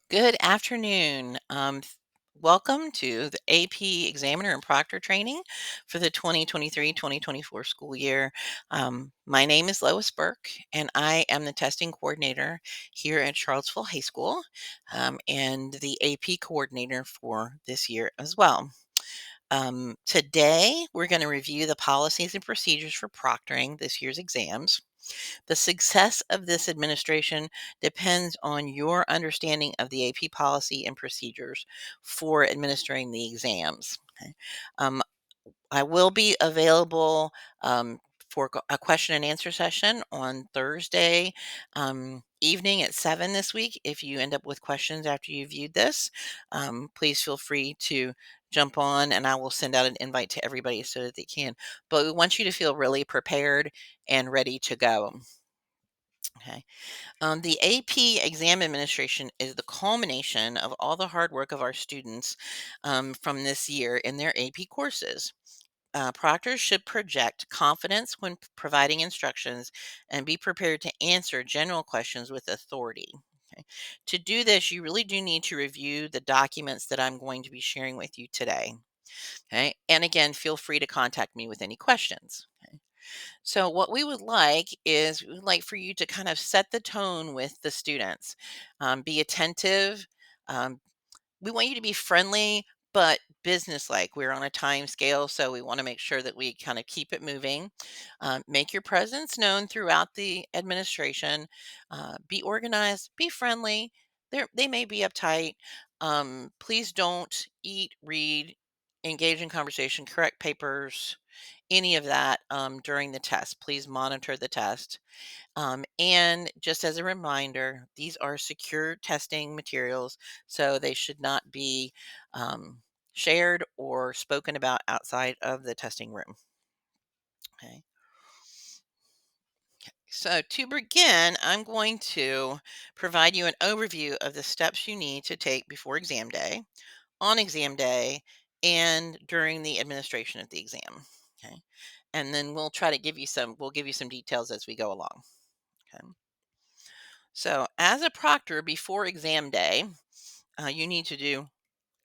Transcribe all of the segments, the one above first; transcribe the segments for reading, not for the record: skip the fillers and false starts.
Good afternoon. Welcome to the AP Examiner and Proctor Training for the 2023-2024 school year. My name is Lois Burke, and I am the testing coordinator here at Charlottesville High School, and the AP coordinator for this year as well. Today, we're going to review the policies and procedures for proctoring this year's exams. The success of this administration depends on your understanding of the AP policy and procedures for administering the exams. Okay. Um, I will be available for a question and answer session on Thursday evening at 7 this week. If you end up with questions after you viewed this, please feel free to jump on and I will send out an invite to everybody so that they can. But we want you to feel really prepared and ready to go. Okay. The AP exam administration is the culmination of all the hard work of our students from this year in their AP courses. Proctors should project confidence when providing instructions and be prepared to answer general questions with authority. Okay. To do this, you really do need to review the documents that I'm going to be sharing with you today. Okay. And again, feel free to contact me with any questions. Okay. So, what we would like is we would like for you to kind of set the tone with the students. Be attentive. Um, we want you to be friendly, but businesslike. We're on a time scale, so we want to make sure that we kind of keep it moving. Make your presence known throughout the administration. Be organized, be friendly. They may be uptight. Please don't eat, read, engage in conversation, correct papers, any of that during the test. Please monitor the test. And just as a reminder, these are secure testing materials, so they should not be shared or spoken about outside of the testing room. Okay. So to begin, I'm going to provide you an overview of the steps you need to take before exam day, on exam day, and during the administration of the exam. Okay. And then we'll give you some details as we go along. Okay. So as a proctor before exam day, you need to do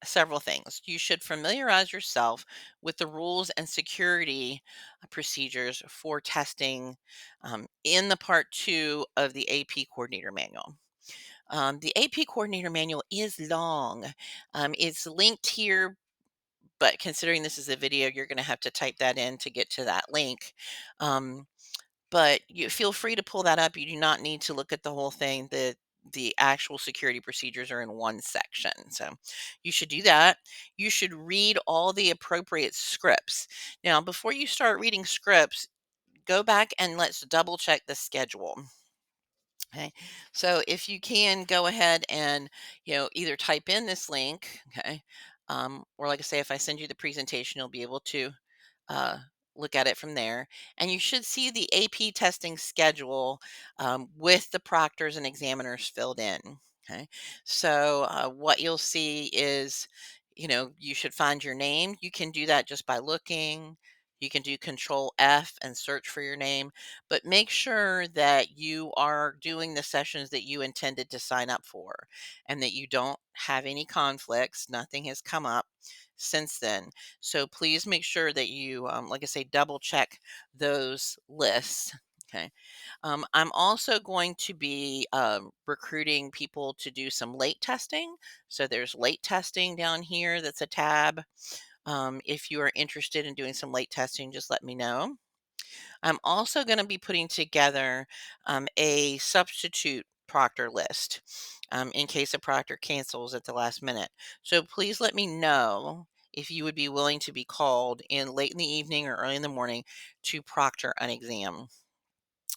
several things. You should familiarize yourself with the rules and security procedures for testing in the part 2 of the AP coordinator manual. The AP coordinator manual is long. It's linked here, but considering this is a video, you're going to have to type that in to get to that link. Um, but you feel free to pull that up. You do not need to look at the whole thing. The actual security procedures are in one section. So you should do that. You should read all the appropriate scripts. Now, before you start reading scripts, go back and let's double check the schedule. Okay. So if you can go ahead and, either type in this link, okay, or like I say, if I send you the presentation, you'll be able to uh, look at it from there. And you should see the AP testing schedule with the proctors and examiners filled in. Okay. So what you'll see is, you should find your name. You can do that just by looking. You can do Control F and search for your name, but make sure that you are doing the sessions that you intended to sign up for and that you don't have any conflicts. Nothing has come up since then. So please make sure that you, like I say, double check those lists. Okay. I'm also going to be recruiting people to do some late testing. So there's late testing down here. That's a tab. If you are interested in doing some late testing, just let me know. I'm also going to be putting together a substitute proctor list in case a proctor cancels at the last minute. So please let me know if you would be willing to be called in late in the evening or early in the morning to proctor an exam.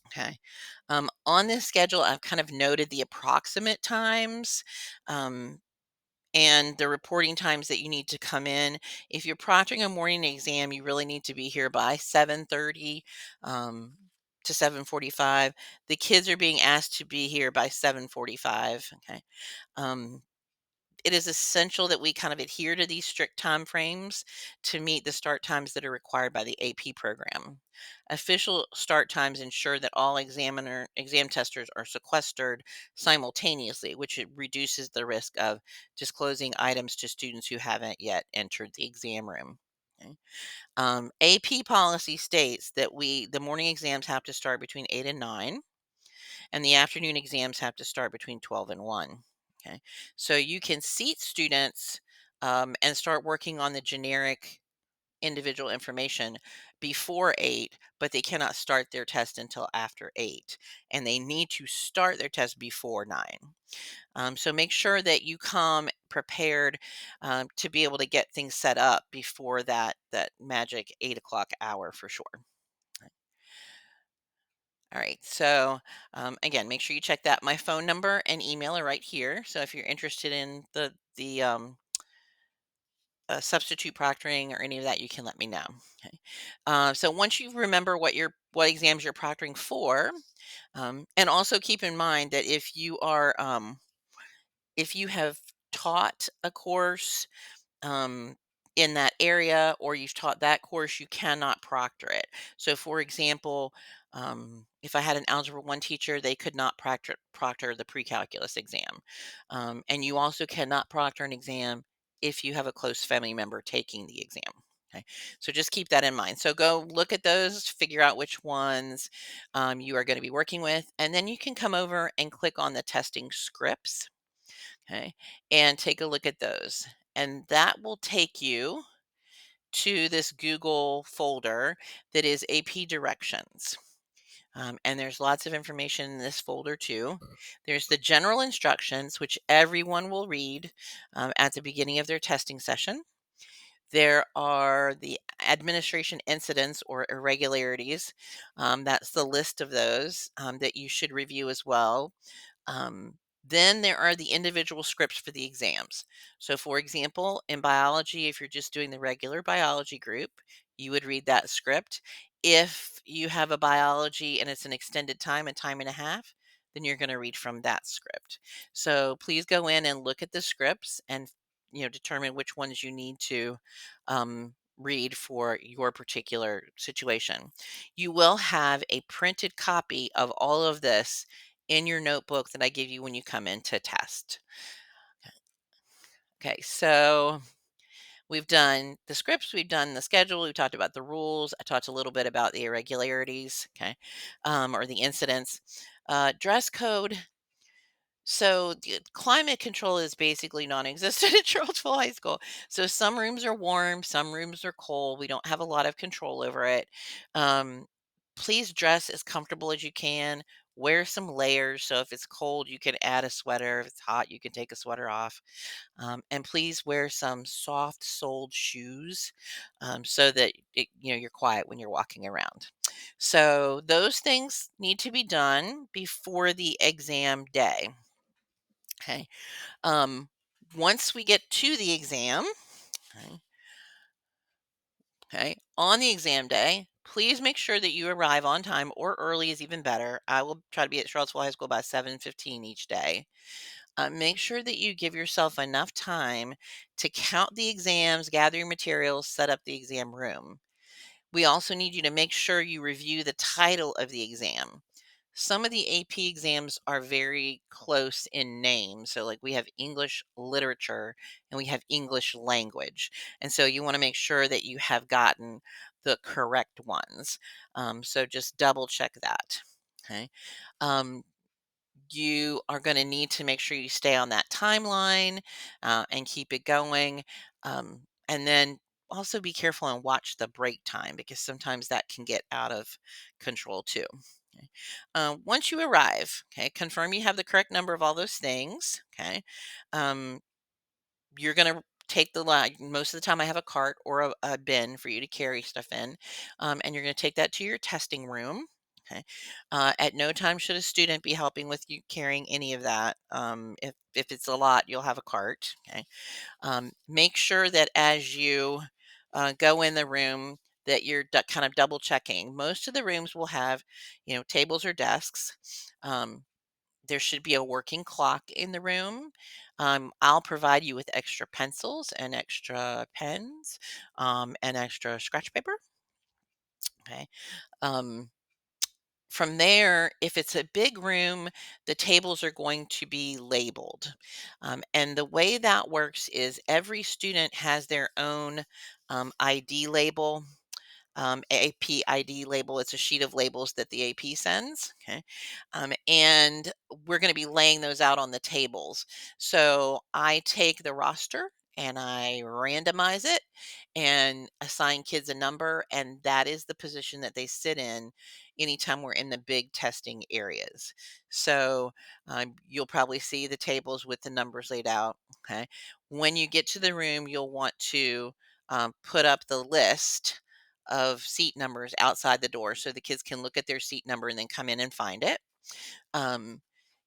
Okay. On this schedule, I've kind of noted the approximate times. And the reporting times that you need to come in. If you're proctoring a morning exam, you really need to be here by 7:30 to 7:45. The kids are being asked to be here by 7:45. Okay. Um, it is essential that we kind of adhere to these strict time frames to meet the start times that are required by the AP program. Official start times ensure that all exam testers are sequestered simultaneously, which it reduces the risk of disclosing items to students who haven't yet entered the exam room. Okay. AP policy states that the morning exams have to start between 8 and 9, and the afternoon exams have to start between 12 and 1. Okay. So you can seat students and start working on the generic individual information before 8, but they cannot start their test until after 8. And they need to start their test before 9. So make sure that you come prepared to be able to get things set up before that magic 8 o'clock hour for sure. All right. So again, make sure you check that. My phone number and email are right here. So if you're interested in the substitute proctoring or any of that, you can let me know. Okay. So once you remember what exams you're proctoring for, and also keep in mind that if you have taught a course um, in that area, or you've taught that course, you cannot proctor it. So, for example, if I had an Algebra 1 teacher, they could not proctor the pre-calculus exam. And you also cannot proctor an exam if you have a close family member taking the exam. Okay. So just keep that in mind. So go look at those, figure out which ones you are going to be working with, and then you can come over and click on the testing scripts. Okay. And take a look at those. And that will take you to this Google folder that is AP directions. And there's lots of information in this folder too. There's the general instructions, which everyone will read at the beginning of their testing session. There are the administration incidents or irregularities. That's the list of those that you should review as well. Um, then there are the individual scripts for the exams. So, for example, in biology, if you're just doing the regular biology group, you would read that script. If you have a biology and it's an extended time, a time and a half, then you're going to read from that script. So please go in and look at the scripts and determine which ones you need to read for your particular situation. You will have a printed copy of all of this in your notebook that I give you when you come in to test. Okay, so we've done the scripts, we've done the schedule, we've talked about the rules. I talked a little bit about the irregularities, okay, or the incidents. Dress code. So climate control is basically non-existent at Charlottesville High School. So some rooms are warm, some rooms are cold. We don't have a lot of control over it. Um, Please dress as comfortable as you can. Wear some layers. So if it's cold, you can add a sweater. If it's hot, you can take a sweater off. And please wear some soft-soled shoes so that you're quiet when you're walking around. So those things need to be done before the exam day. Okay. Um, Once we get to the exam, okay, on the exam day, please make sure that you arrive on time or early is even better. I will try to be at Charlottesville High School by 7:15 each day. Make sure that you give yourself enough time to count the exams, gather your materials, set up the exam room. We also need you to make sure you review the title of the exam. Some of the AP exams are very close in name. So, like, we have English literature and we have English language. And so, you want to make sure that you have gotten the correct ones. So, just double check that. Okay. Um, you are going to need to make sure you stay on that timeline and keep it going. And then also be careful and watch the break time because sometimes that can get out of control too. Okay. Once you arrive, okay, confirm you have the correct number of all those things. Okay. Um, you're going to take the line. Most of the time, I have a cart or a bin for you to carry stuff in. And you're going to take that to your testing room. Okay. At no time should a student be helping with you carrying any of that. If it's a lot, you'll have a cart. Okay. Make sure that as you go in the room, that you're kind of double checking. Most of the rooms will have, tables or desks. There should be a working clock in the room. I'll provide you with extra pencils and extra pens, and extra scratch paper. Okay. Um, from there, if it's a big room, the tables are going to be labeled. And the way that works is every student has their own ID label, AP ID label. It's a sheet of labels that the AP sends. Okay. And we're going to be laying those out on the tables. So I take the roster and I randomize it and assign kids a number. And that is the position that they sit in anytime we're in the big testing areas. So you'll probably see the tables with the numbers laid out. Okay. When you get to the room, you'll want to put up the list of seat numbers outside the door so the kids can look at their seat number and then come in and find it. Um,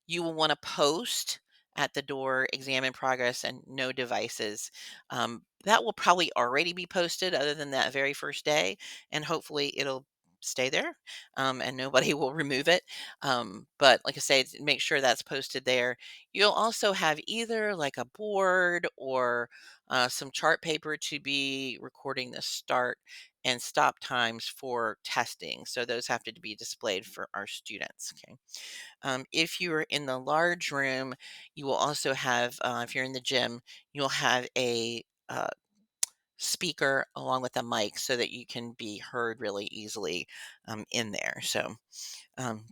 you will want to post at the door exam in progress and no devices. That will probably already be posted other than that very first day, and hopefully it'll stay there and nobody will remove it. But like I say, make sure that's posted there. You'll also have either like a board or some chart paper to be recording the start and stop times for testing. So those have to be displayed for our students. Okay. If you are in the large room, you will also have, if you're in the gym, you'll have a speaker along with a mic so that you can be heard really easily in there. So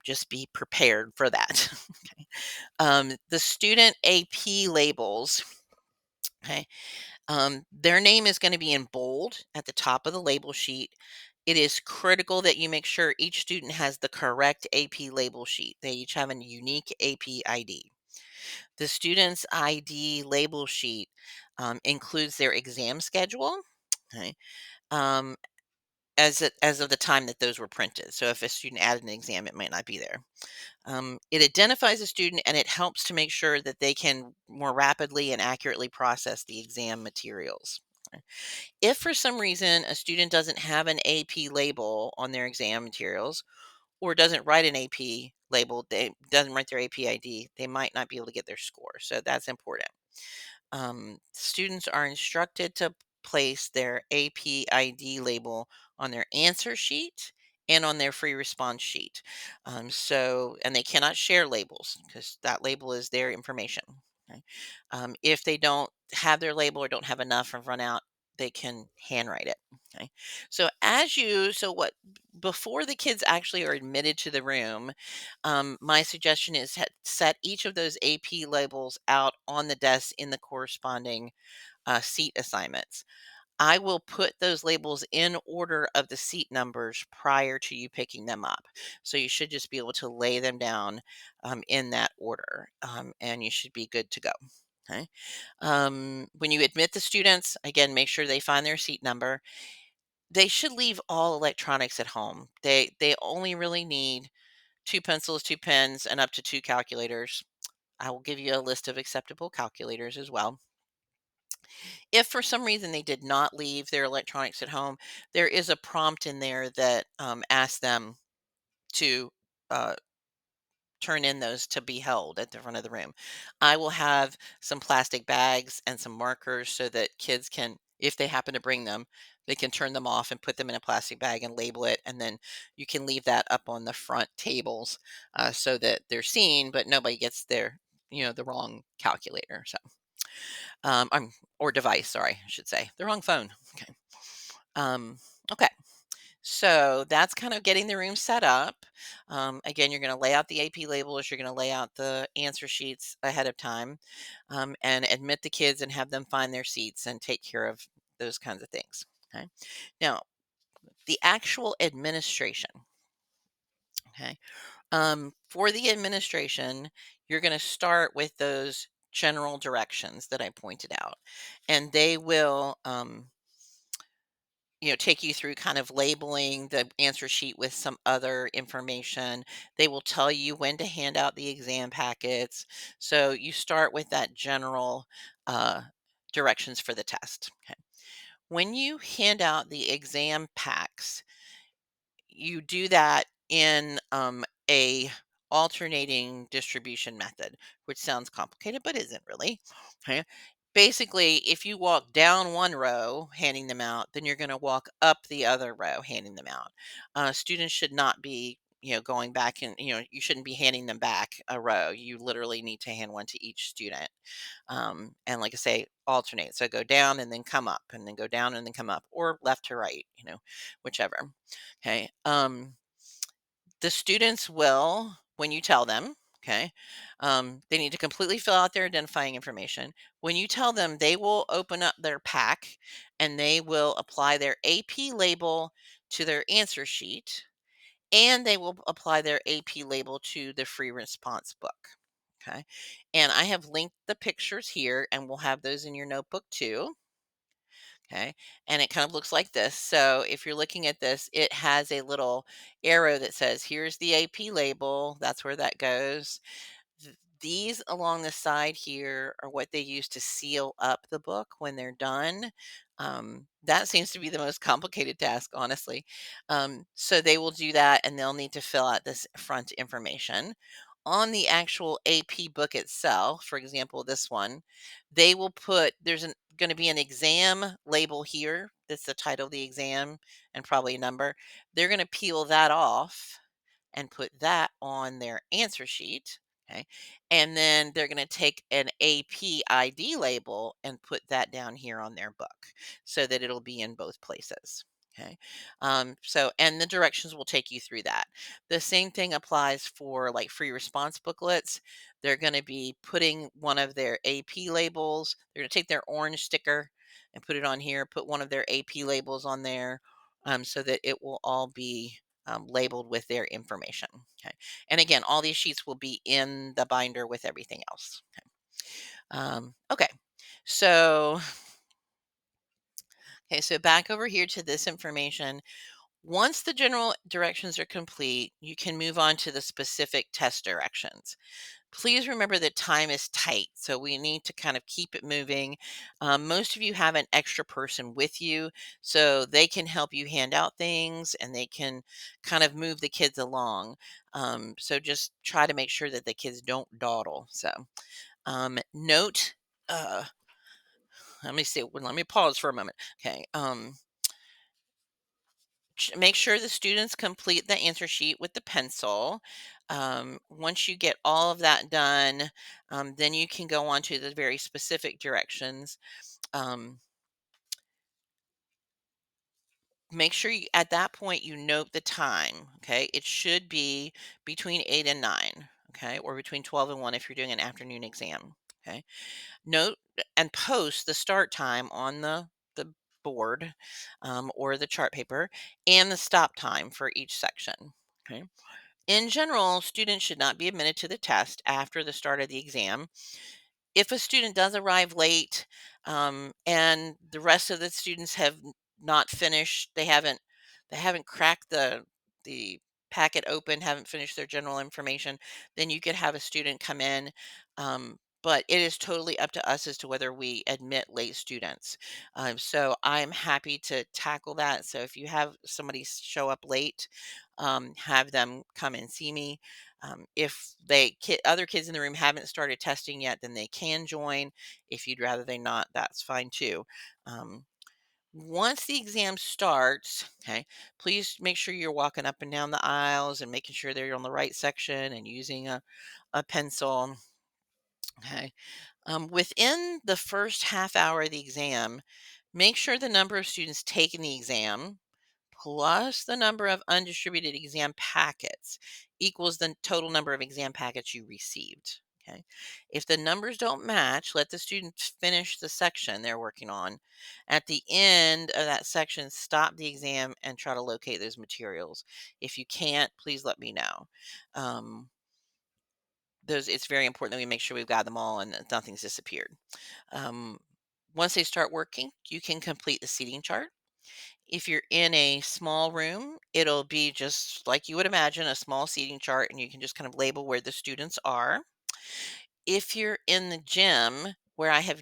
just be prepared for that. Okay. The student AP labels. Okay. Their name is going to be in bold at the top of the label sheet. It is critical that you make sure each student has the correct AP label sheet. They each have a unique AP ID. The student's ID label sheet includes their exam schedule, okay, um, as of the time that those were printed. So if a student added an exam, it might not be there. It identifies a student and it helps to make sure that they can more rapidly and accurately process the exam materials. Okay. If for some reason a student doesn't have an AP label on their exam materials or doesn't write an AP label, they doesn't write their AP ID, they might not be able to get their score. So that's important. Students are instructed to place their AP ID label on their answer sheet and on their free response sheet. And they cannot share labels because that label is their information. Okay? If they don't have their label or don't have enough or run out, they can handwrite it. Okay. So what, before the kids actually are admitted to the room, my suggestion is set each of those AP labels out on the desk in the corresponding seat assignments. I will put those labels in order of the seat numbers prior to you picking them up. So you should just be able to lay them down in that order, and you should be good to go. Okay. When you admit the students, again, make sure they find their seat number. They should leave all electronics at home. They only really need two pencils, two pens, and up to two calculators. I will give you a list of acceptable calculators as well. If for some reason they did not leave their electronics at home, there is a prompt in there that asks them to uh, turn in those to be held at the front of the room. I will have some plastic bags and some markers so that kids can, if they happen to bring them, they can turn them off and put them in a plastic bag and label it. And then you can leave that up on the front tables so that they're seen, but nobody gets the wrong calculator. So, or device, sorry, I should say, the wrong phone. Okay. Um, okay. So that's kind of getting the room set up. Again, you're going to lay out the AP labels, you're going to lay out the answer sheets ahead of time, and admit the kids and have them find their seats and take care of those kinds of things. Okay. Now, the actual administration. Okay. For the administration, you're going to start with those general directions that I pointed out, and they will. Take you through kind of labeling the answer sheet with some other information. They will tell you when to hand out the exam packets. So you start with that general uh, directions for the test. Okay. When you hand out the exam packs, you do that in a alternating distribution method, which sounds complicated but isn't really. Okay. Basically, if you walk down one row handing them out, then you're going to walk up the other row handing them out. Students should not be, going back and, you shouldn't be handing them back a row. You literally need to hand one to each student. And like I say, alternate. So go down and then come up, and then go down and then come up, or left to right, whichever. Okay. The students will, when you tell them, okay, they need to completely fill out their identifying information. When you tell them, they will open up their pack and they will apply their AP label to their answer sheet, and they will apply their AP label to the free response book. Okay. And I have linked the pictures here, and we'll have those in your notebook too. Okay. And it kind of looks like this. So if you're looking at this, it has a little arrow that says, here's the AP label. That's where that goes. These along the side here are what they use to seal up the book when they're done. That seems to be the most complicated task, honestly. So they will do that, and they'll need to fill out this front information. On the actual AP book itself, for example, this one, they will put, there's going to be an exam label here. That's the title of the exam and probably a number. They're going to peel that off and put that on their answer sheet. Okay. And then they're going to take an AP ID label and put that down here on their book so that it'll be in both places. Okay. And the directions will take you through that. The same thing applies for like free response booklets. They're going to be putting one of their AP labels, they're going to take their orange sticker and put it on here, put one of their AP labels on there, so that it will all be labeled with their information. Okay. And again, all these sheets will be in the binder with everything else. Okay. So, okay. So back over here to this information. Once the general directions are complete, you can move on to the specific test directions. Please remember that time is tight, so we need to kind of keep it moving. Most of you have an extra person with you, so they can help you hand out things and they can kind of move the kids along. So just try to make sure that the kids don't dawdle. So note, uh, let me see. Well, let me pause for a moment. Okay. Make sure the students complete the answer sheet with the pencil. Once you get all of that done, then you can go on to the very specific directions. Um, Make sure you, at that point, you note the time. Okay. It should be between 8 and 9. Okay. Or between 12 and 1 if you're doing an afternoon exam. Okay. Note and post the start time on the board, or the chart paper, and the stop time for each section. Okay. In general, students should not be admitted to the test after the start of the exam. If a student does arrive late, and the rest of the students have not finished, they haven't cracked the packet open, haven't finished their general information, then you could have a student come in. But it is totally up to us as to whether we admit late students. So I'm happy to tackle that. So if you have somebody show up late, have them come and see me. If other kids in the room haven't started testing yet, then they can join. If you'd rather they not, that's fine too. Um, Once the exam starts, okay, please make sure you're walking up and down the aisles and making sure they're on the right section and using a pencil. Okay. Within the first half hour of the exam, make sure the number of students taking the exam plus the number of undistributed exam packets equals the total number of exam packets you received. Okay. If the numbers don't match, let the students finish the section they're working on. At the end of that section, stop the exam and try to locate those materials. If you can't, please let me know. Um, it's very important that we make sure we've got them all and that nothing's disappeared. Um, Once they start working, you can complete the seating chart. If you're in a small room, it'll be just like you would imagine, a small seating chart, and you can just kind of label where the students are. If you're in the gym where I have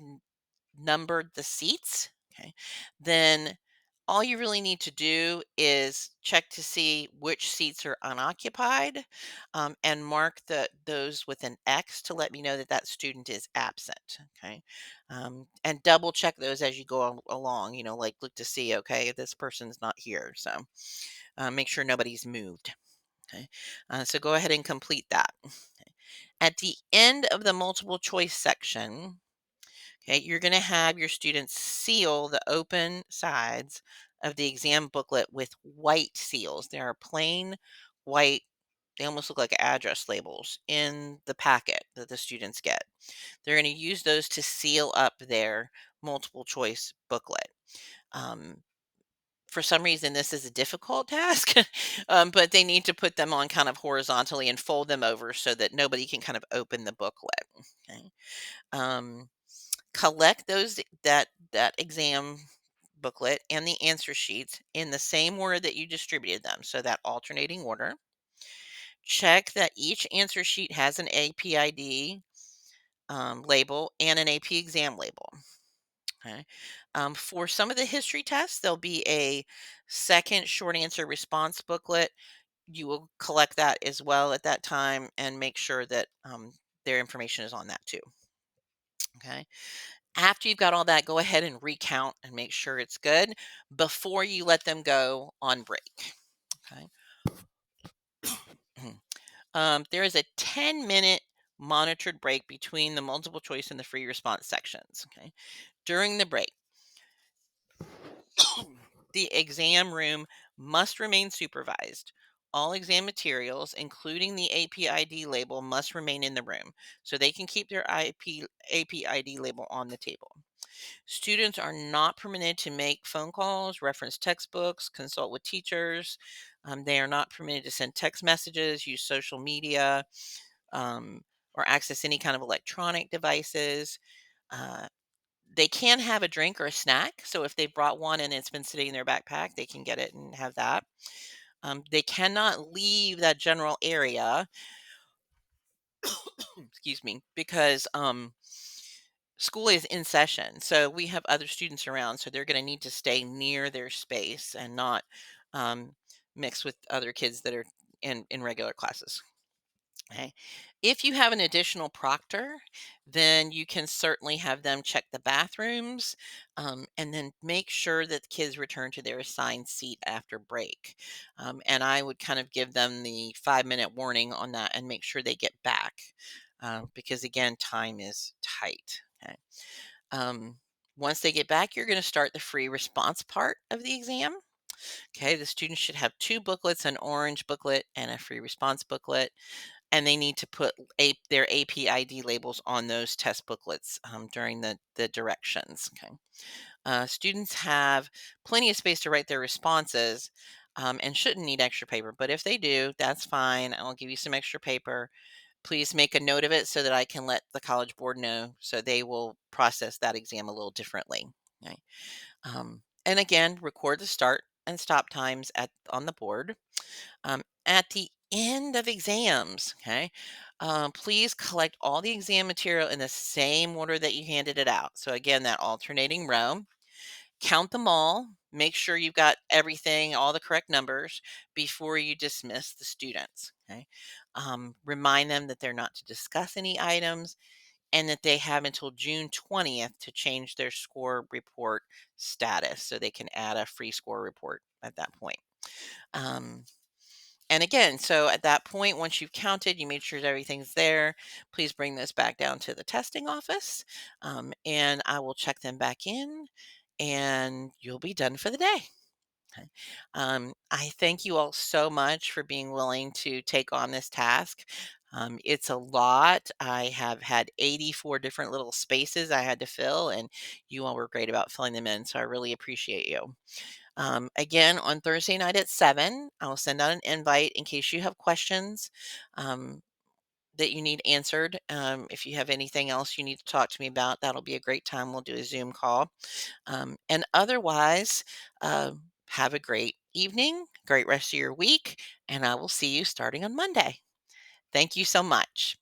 numbered the seats, okay, then All you really need to do is check to see which seats are unoccupied, and mark those with an X to let me know that that student is absent. Okay, and double check those as you go along. Like look to see, okay, this person's not here, so make sure nobody's moved. Okay, so go ahead and complete that. At the end of the multiple choice section, okay, you're going to have your students seal the open sides of the exam booklet with white seals. There are plain white, they almost look like address labels in the packet that the students get. They're going to use those to seal up their multiple choice booklet. Um, for some reason, this is a difficult task, but they need to put them on kind of horizontally and fold them over so that nobody can kind of open the booklet. Okay. Um, Collect that exam booklet and the answer sheets in the same order that you distributed them, so that alternating order. Check that each answer sheet has an APID label and an AP exam label. Okay. For some of the history tests, there'll be a second short answer response booklet. You will collect that as well at that time and make sure that their information is on that too. Okay. After you've got all that, go ahead and recount and make sure it's good before you let them go on break. Okay. There is a 10-minute monitored break between the multiple choice and the free response sections. Okay. During the break, the exam room must remain supervised. All exam materials, including the APID label, must remain in the room so they can keep their APID label on the table. Students are not permitted to make phone calls, reference textbooks, consult with teachers. They are not permitted to send text messages, use social media, um, or access any kind of electronic devices. Uh, they can have a drink or a snack. So if they brought one and it's been sitting in their backpack, they can get it and have that. They cannot leave that general area, excuse me, because school is in session, so we have other students around, so they're going to need to stay near their space and not um, mix with other kids that are in regular classes. Okay. If you have an additional proctor, then you can certainly have them check the bathrooms, and then make sure that the kids return to their assigned seat after break. And I would kind of give them the 5-minute warning on that and make sure they get back, because again, time is tight. Okay. Um, Once they get back, you're going to start the free response part of the exam. Okay, the students should have two booklets, an orange booklet and a free response booklet, and they need to put their APID labels on those test booklets during the directions. Okay, students have plenty of space to write their responses. And shouldn't need extra paper, but if they do, that's fine. I'll give you some extra paper. Please make a note of it so that I can let the College Board know so they will process that exam a little differently. Okay. And again, record the start and stop times on the board. At the end of exams, okay, please collect all the exam material in the same order that you handed it out. So again, that alternating row, count them all, make sure you've got everything, all the correct numbers before you dismiss the students. Okay. Remind them that they're not to discuss any items and that they have until June 20th to change their score report status so they can add a free score report at that point. Um, and again, so at that point, once you've counted, you made sure that everything's there, please bring this back down to the testing office, and I will check them back in and you'll be done for the day. Okay. I thank you all so much for being willing to take on this task. It's a lot. I have had 84 different little spaces I had to fill, and you all were great about filling them in. So I really appreciate you. Again, on Thursday night at 7, I'll send out an invite in case you have questions um, that you need answered. If you have anything else you need to talk to me about, that'll be a great time. We'll do a Zoom call. And otherwise, have a great evening, great rest of your week, and I will see you starting on Monday. Thank you so much.